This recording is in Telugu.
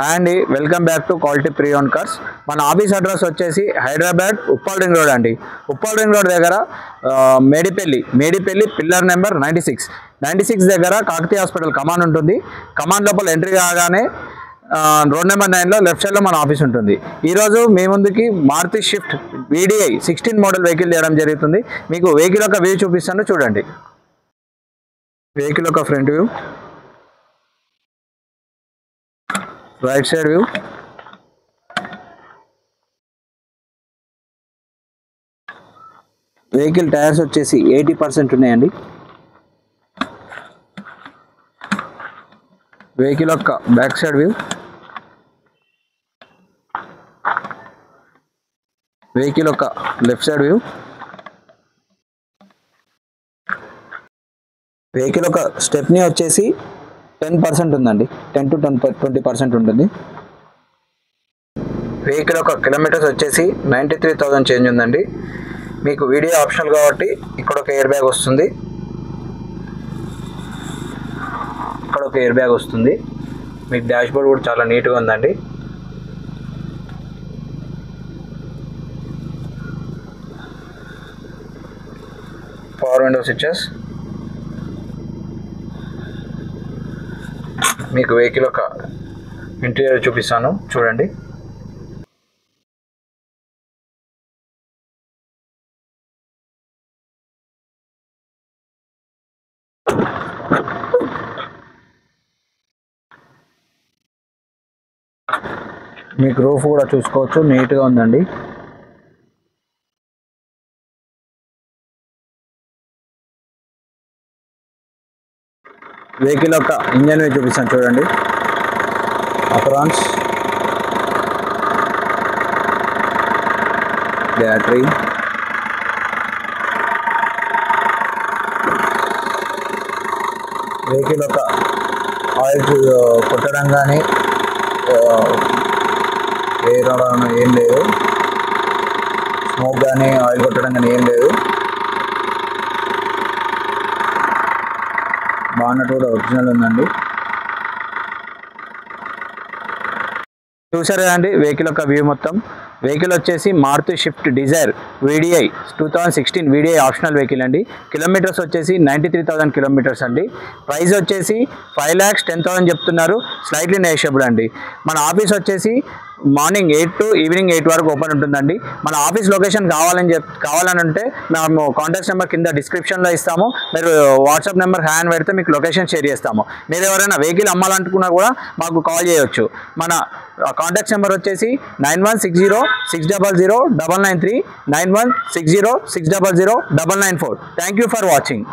అండి welcome back to quality pre own cars. మన ఆఫీస్ అడ్రస్ వచ్చేసి హైదరాబాద్ ఉప్పల్ రింగ్ రోడ్ అండి. ఉప్పల్ రింగ్ రోడ్ దగ్గర మేడిపల్లి పిల్లర్ నెంబర్ 96 దగ్గర కాకతీయ హాస్పిటల్ కమాన్ ఉంటుంది. కమాన్ లోపల ఎంట్రీ కాగానే రోడ్ నెంబర్ 9లో లెఫ్ట్ సైడ్లో మన ఆఫీస్ ఉంటుంది. ఈరోజు మీ ముందుకి Maruti Swift VDI 16 model vehicle చేయడం జరుగుతుంది. మీకు వెహికల్ యొక్క వ్యూ చూపిస్తాను చూడండి. వెహికల్ యొక్క front view, right side view, vehicle tyres వచ్చేసి 80% ఉన్నాయండి. వెహికల్ యొక్క బ్యాక్ సైడ్ వ్యూ, వెహికల్ యొక్క లెఫ్ట్ సైడ్ వ్యూ, వెహికల్ యొక్క స్టెప్నీ వచ్చేసి 10% ఉందండి. 10 to 20% ఉంటుంది. వెహికల్ యొక్క కిలోమీటర్స్ వచ్చేసి 93,000 చేంజ్ ఉందండి. మీకు వీడియో ఆప్షనల్ కాబట్టి ఇక్కడ ఒక ఎయిర్ బ్యాగ్ వస్తుంది, ఇక్కడ ఒక ఎయిర్ బ్యాగ్ వస్తుంది. మీకు డాష్ బోర్డ్ కూడా చాలా నీట్గా ఉందండి. Power window switches. మీకు వెహికల్ యొక్క ఇంటీరియర్ చూపిస్తాను చూడండి. మీకు రూఫ్ కూడా చూసుకోవచ్చు, నీట్గా ఉందండి. వెహికల్ యొక్క ఇంజన్ వే చూపిస్తాను చూడండి. అప్రాన్స్, బ్యాటరీ, వెహికల్ యొక్క ఆయిల్ కొట్టడం కానీ ఏం లేదు, స్మోక్ కానీ ఆయిల్ కొట్టడం కానీ ఏం లేదు. బానట్ కూడా ఒరిజినల్ ఉందండి. చూసారు కదండి వెహికల్ యొక్క వ్యూ మొత్తం. వెహికల్ వచ్చేసి Maruti Swift Dzire VDI 2016 VDI optional vehicle అండి. కిలోమీటర్స్ వచ్చేసి 93,000 కిలోమీటర్స్ అండి. ప్రైస్ వచ్చేసి 5,10,000 చెప్తున్నారు, స్లైట్లీ నెగోషియబుల్ అండి. మన ఆఫీస్ వచ్చేసి మార్నింగ్ 8 to ఈవినింగ్ 8 వరకు ఓపెన్ ఉంటుందండి. మన ఆఫీస్ లొకేషన్ కావాలని అంటే మేము కాంటాక్ట్ నెంబర్ కింద డిస్క్రిప్షన్లో ఇస్తాము. మీరు వాట్సాప్ నెంబర్ హ్యాండ్ పెడితే మీకు లొకేషన్ షేర్ చేస్తాము. మీరు ఎవరైనా వెహికల్ అమ్మాలనుకున్నా కూడా మాకు కాల్ చేయవచ్చు. మన కాంటాక్ట్ నెంబర్ వచ్చేసి 9160600993 9160600904. Thank you for watching.